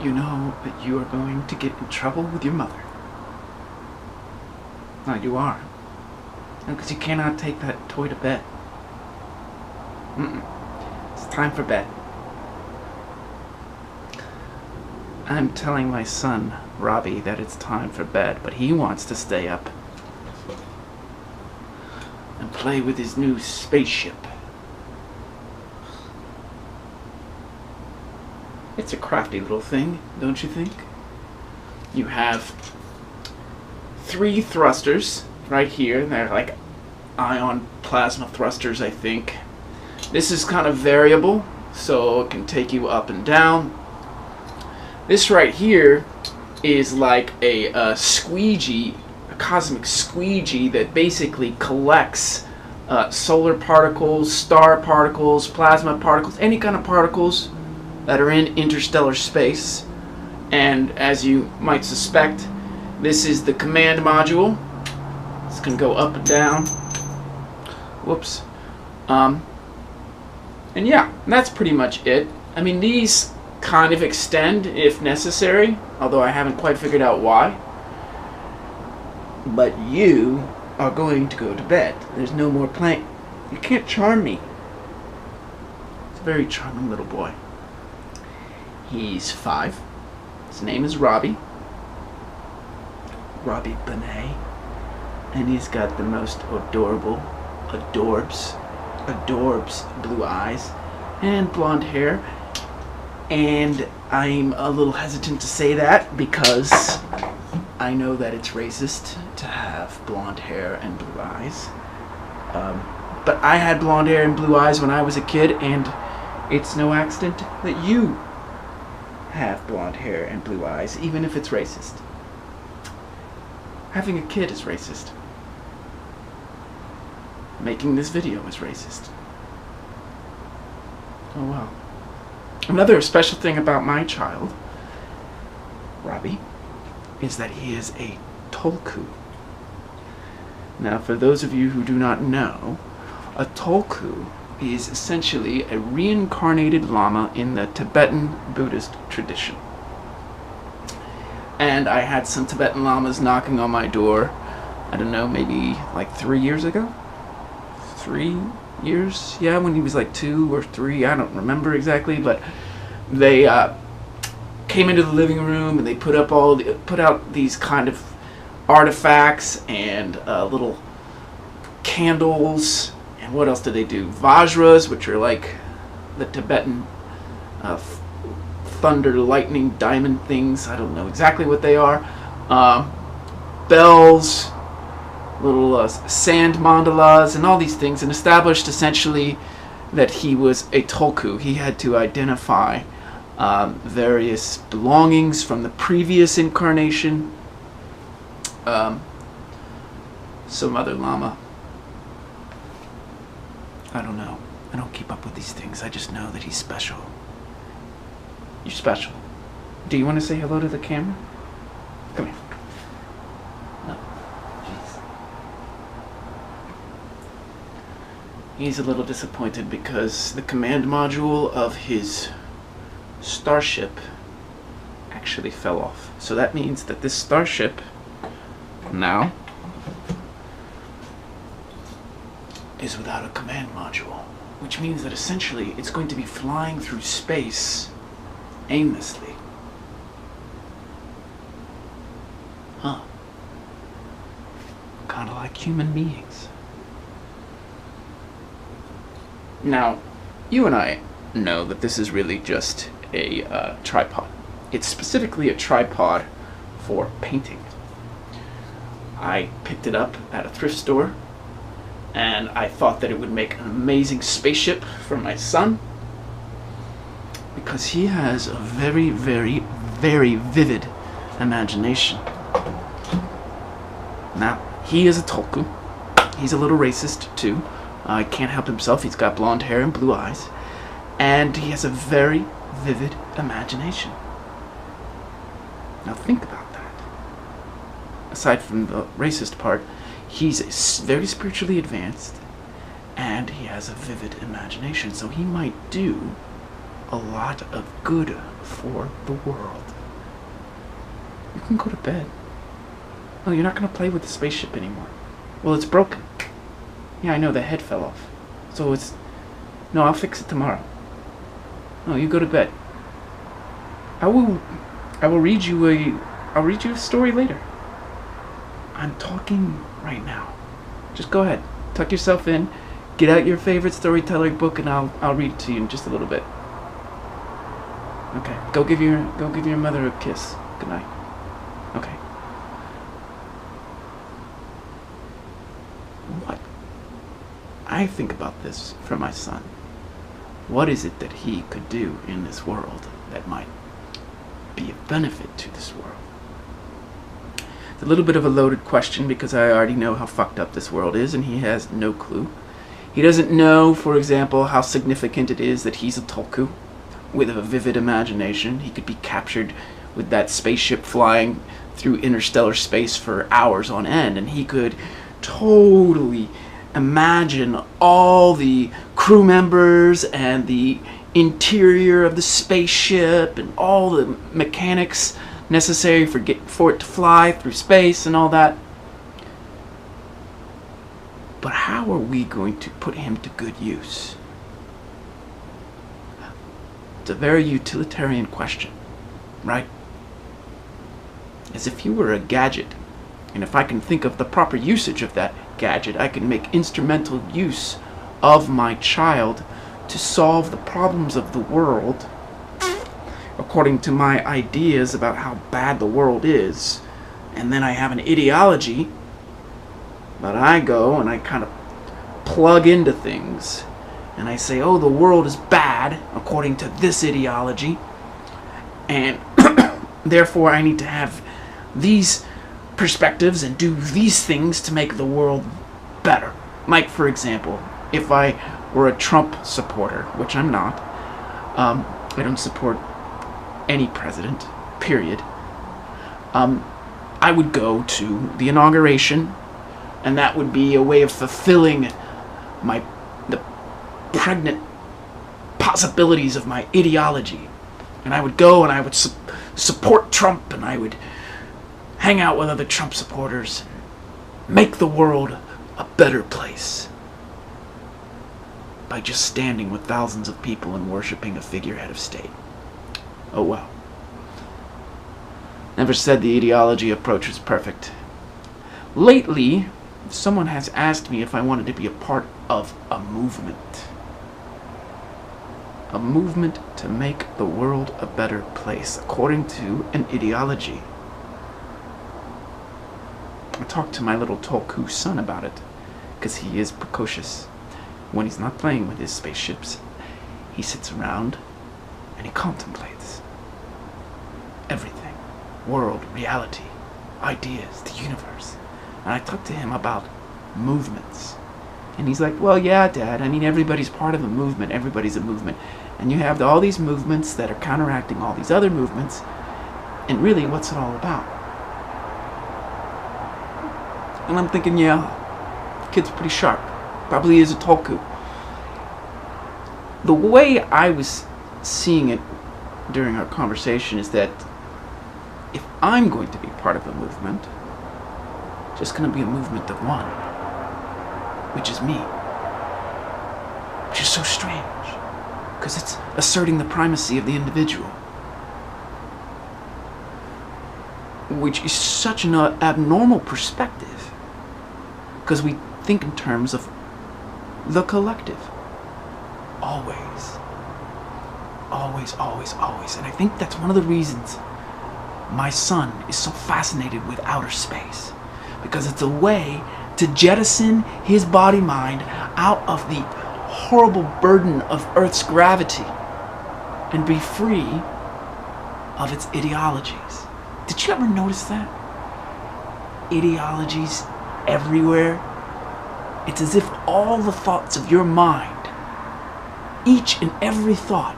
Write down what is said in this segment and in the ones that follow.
you know that you are going to get in trouble with your mother. No, you are. Because you cannot take that toy to bed. It's time for bed. I'm telling my son, Robbie, that it's time for bed, but he wants to stay up and play with his new spaceship. It's a crafty little thing, don't you think? You have 3 thrusters right here. They're like ion plasma thrusters, I think. This is kind of variable, so it can take you up and down. This right here is like a squeegee, a cosmic squeegee that basically collects solar particles, star particles, plasma particles, any kind of particles that are in interstellar space. And as you might suspect, this is the command module. This can go up and down. Whoops. And yeah, that's pretty much it. I mean, these kind of extend if necessary, although I haven't quite figured out why. But you are going to go to bed. There's no more playing. You can't charm me. It's a very charming little boy. He's 5. His name is Robbie Benet, and he's got the most adorable, adorbs blue eyes and blonde hair. And I'm a little hesitant to say that because I know that it's racist to have blonde hair and blue eyes. But I had blonde hair and blue eyes when I was a kid, and it's no accident that you have blonde hair and blue eyes, even if it's racist. Having a kid is racist. Making this video is racist. Oh well. Another special thing about my child, Robbie, is that he is a tolku. Now, for those of you who do not know, a tolku is essentially a reincarnated lama in the Tibetan Buddhist tradition. And I had some Tibetan lamas knocking on my door, I don't know, maybe like 3 years ago? 3 years? Yeah, when he was like 2 or 3, I don't remember exactly, but they came into the living room and they put out these kind of artifacts and little candles. And what else did they do? Vajras, which are like the Tibetan thunder, lightning, diamond things. I don't know exactly what they are. Bells, little sand mandalas, and all these things, and established essentially that he was a tolku. He had to identify various belongings from the previous incarnation. Some other lama, I don't know. I don't keep up with these things. I just know that he's special. You're special. Do you want to say hello to the camera? Come here. No. Jeez. He's a little disappointed because the command module of his starship actually fell off. So that means that this starship now is without a command module, which means that essentially it's going to be flying through space aimlessly. Huh. Kind of like human beings. Now, you and I know that this is really just a tripod. It's specifically a tripod for painting. I picked it up at a thrift store, and I thought that it would make an amazing spaceship for my son, because he has a very, very, very vivid imagination. Now, he is a tolku. He's a little racist too. He can't help himself. He's got blonde hair and blue eyes, and he has a very vivid imagination. Now think about that. Aside from the racist part, he's very spiritually advanced, and he has a vivid imagination, so he might do a lot of good for the world. You can go to bed. Oh, you're not going to play with the spaceship anymore. Well, it's broken. Yeah, I know, the head fell off. So it's... No, I'll fix it tomorrow. No, you go to bed. I will read you a story later. I'm talking right now. Just go ahead. Tuck yourself in. Get out your favorite storyteller book and I'll read it to you in just a little bit. Okay. Go give your mother a kiss. Good night. Okay. What? I think about this for my son. What is it that he could do in this world that might be of benefit to this world? It's a little bit of a loaded question because I already know how fucked up this world is and he has no clue. He doesn't know, for example, how significant it is that he's a Tulku with a vivid imagination. He could be captured with that spaceship flying through interstellar space for hours on end, and he could totally imagine all the crew members and the interior of the spaceship and all the mechanics necessary for it to fly through space and all that. But how are we going to put him to good use? It's a very utilitarian question, right? As if you were a gadget, and if I can think of the proper usage of that gadget, I can make instrumental use of my child to solve the problems of the world according to my ideas about how bad the world is. And then I have an ideology that I go and I kind of plug into things and I say, oh, the world is bad according to this ideology, and therefore I need to have these perspectives and do these things to make the world better. Like, for example, if I were a Trump supporter, which I'm not, I don't support any president, period, I would go to the inauguration, and that would be a way of fulfilling the pregnant possibilities of my ideology. And I would go and I would support Trump, and I would hang out with other Trump supporters, make the world a better place by just standing with thousands of people and worshiping a figurehead of state. Oh well. Never said the ideology approach was perfect. Lately, someone has asked me if I wanted to be a part of a movement. A movement to make the world a better place, according to an ideology. I talked to my little Tulku son about it, because he is precocious. When he's not playing with his spaceships, he sits around and he contemplates everything. World, reality, ideas, the universe. And I talked to him about movements. And he's like, well, yeah, Dad, I mean, everybody's part of a movement. Everybody's a movement. And you have all these movements that are counteracting all these other movements. And really, what's it all about? And I'm thinking, yeah, the kid's pretty sharp. Probably is a Tulku. The way I was seeing it during our conversation is that if I'm going to be part of a movement, it's just going to be a movement of one, which is me. Which is so strange, because it's asserting the primacy of the individual, which is such an abnormal perspective, because we think in terms of the collective. Always. Always, always, always. And I think that's one of the reasons my son is so fascinated with outer space, because it's a way to jettison his body-mind out of the horrible burden of Earth's gravity and be free of its ideologies. Did you ever notice that? Ideologies everywhere. It's as if all the thoughts of your mind, each and every thought,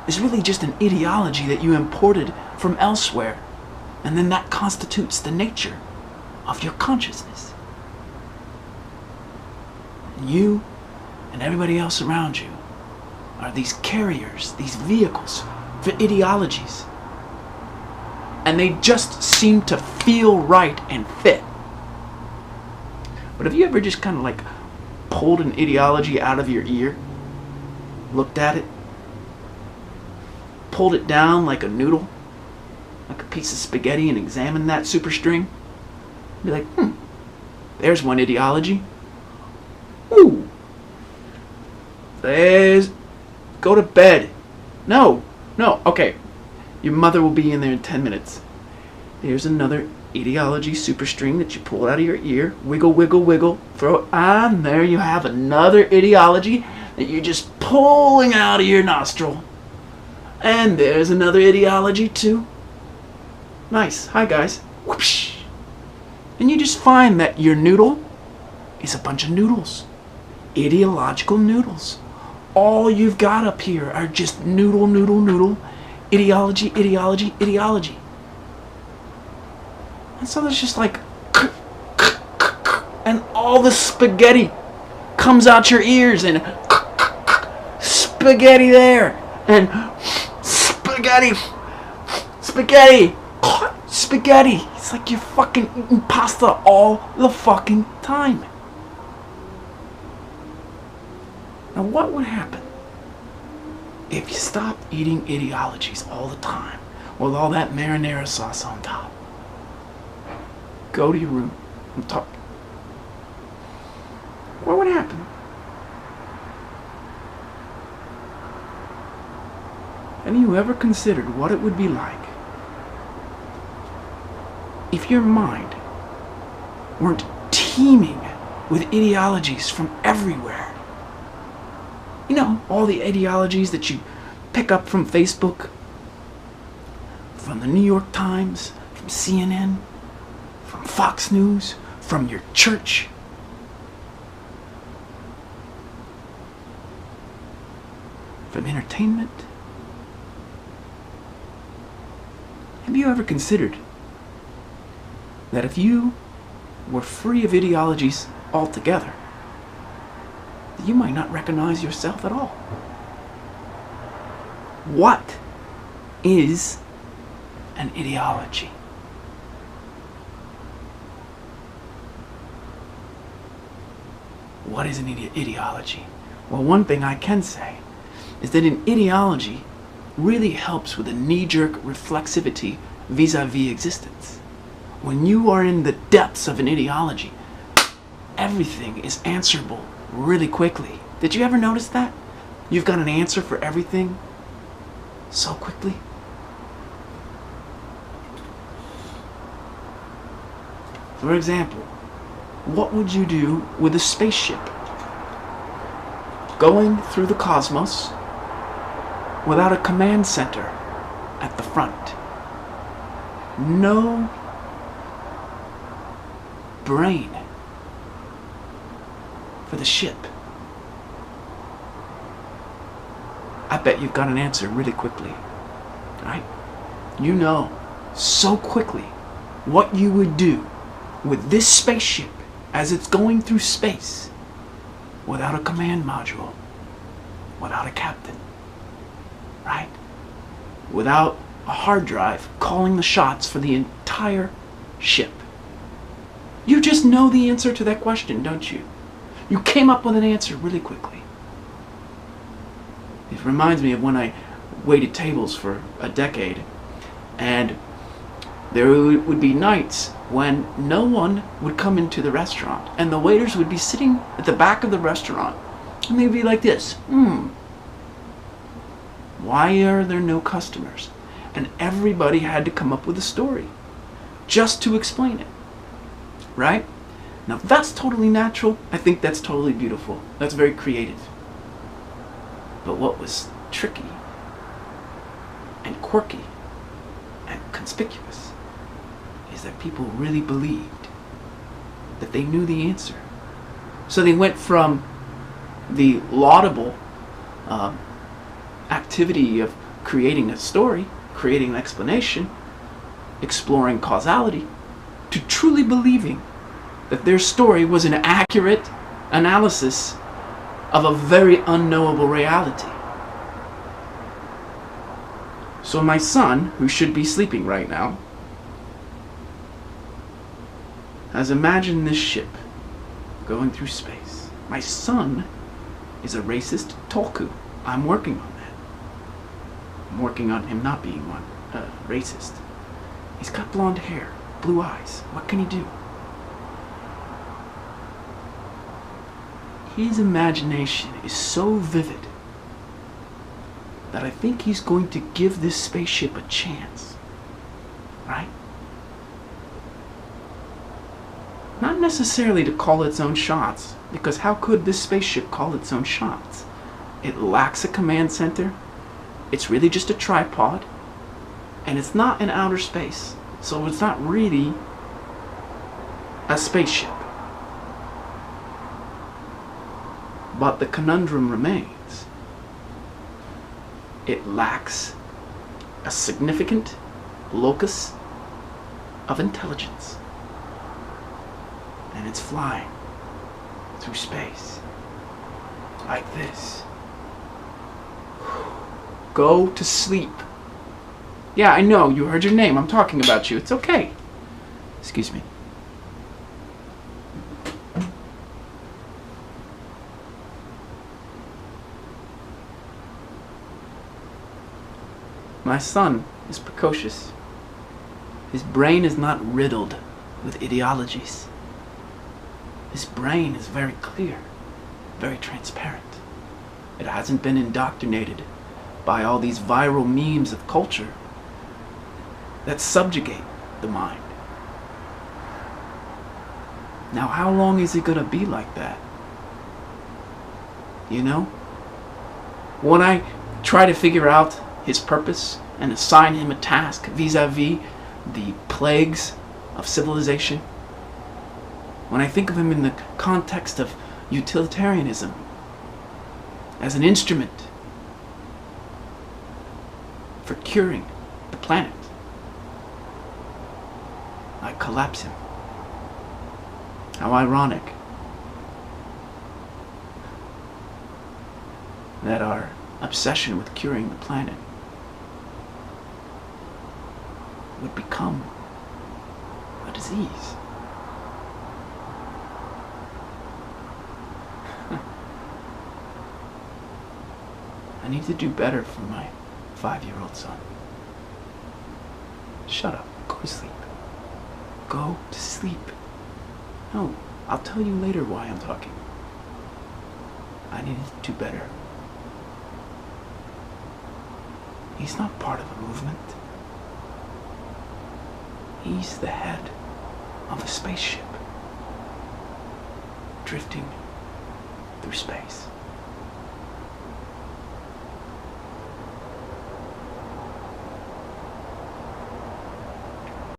is really just an ideology that you imported from elsewhere, and then that constitutes the nature of your consciousness. And you and everybody else around you are these carriers, these vehicles for ideologies. And they just seem to feel right and fit. But have you ever just kind of like pulled an ideology out of your ear, looked at it, pulled it down like a noodle, like a piece of spaghetti, and examined that superstring? Be like, there's one ideology. Ooh. There's... Go to bed. No. Okay. Your mother will be in there in 10 minutes. There's another ideology superstring that you pull out of your ear. Wiggle, wiggle, wiggle. Throw it on. There you have another ideology that you're just pulling out of your nostril. And there's another ideology too. Nice. Hi guys. Whoopsh. And you just find that your noodle is a bunch of noodles. Ideological noodles. All you've got up here are just noodle, noodle, noodle. Ideology, ideology, ideology. And so there's just like, and all the spaghetti comes out your ears, and spaghetti there, and spaghetti, spaghetti, spaghetti. It's like you're fucking eating pasta all the fucking time. Now what would happen if you stopped eating ideologies all the time with all that marinara sauce on top? Go to your room and talk. What would happen? Have you ever considered what it would be like if your mind weren't teeming with ideologies from everywhere? You know, all the ideologies that you pick up from Facebook, from the New York Times, from CNN, from Fox News, from your church. From entertainment. Have you ever considered that if you were free of ideologies altogether, that you might not recognize yourself at all? What is an ideology? What is an ideology? Well, one thing I can say is that an ideology really helps with a knee-jerk reflexivity vis-a-vis existence. When you are in the depths of an ideology, everything is answerable really quickly. Did you ever notice that? You've got an answer for everything so quickly. For example, what would you do with a spaceship going through the cosmos without a command center at the front? No brain for the ship. I bet you've got an answer really quickly, right? You know so quickly what you would do with this spaceship as it's going through space without a command module, without a captain, right? Without a hard drive calling the shots for the entire ship. You just know the answer to that question, don't you? You came up with an answer really quickly. It reminds me of when I waited tables for a decade, and there would be nights when no one would come into the restaurant, and the waiters would be sitting at the back of the restaurant, and they'd be like this, why are there no customers? And everybody had to come up with a story just to explain it, right? Now that's totally natural. I think that's totally beautiful. That's very creative. But what was tricky and quirky and conspicuous is that people really believed that they knew the answer. So they went from the laudable activity of creating a story, creating an explanation, exploring causality, to truly believing that their story was an accurate analysis of a very unknowable reality. So my son, who should be sleeping right now, has imagined this ship going through space. My son is a racist Tolku. I'm working on that. I'm working on him not being one. Racist. He's got blonde hair, blue eyes. What can he do? His imagination is so vivid that I think he's going to give this spaceship a chance. Right? Not necessarily to call its own shots, because how could this spaceship call its own shots? It lacks a command center. It's really just a tripod. And it's not in outer space. So it's not really a spaceship. But the conundrum remains. It lacks a significant locus of intelligence. And it's flying through space like this. Go to sleep. Yeah, I know, you heard your name. I'm talking about you. It's okay. Excuse me. My son is precocious. His brain is not riddled with ideologies. His brain is very clear, very transparent. It hasn't been indoctrinated by all these viral memes of culture that subjugate the mind. Now, how long is it gonna be like that? You know? When I try to figure out his purpose and assign him a task vis-a-vis the plagues of civilization, when I think of him in the context of utilitarianism as an instrument for curing the planet, I collapse him. How ironic that our obsession with curing the planet would become a disease. I need to do better for my 5-year-old son. Shut up. Go to sleep. Go to sleep. No, I'll tell you later why I'm talking. I need to do better. He's not part of a movement. He's the head of a spaceship drifting through space.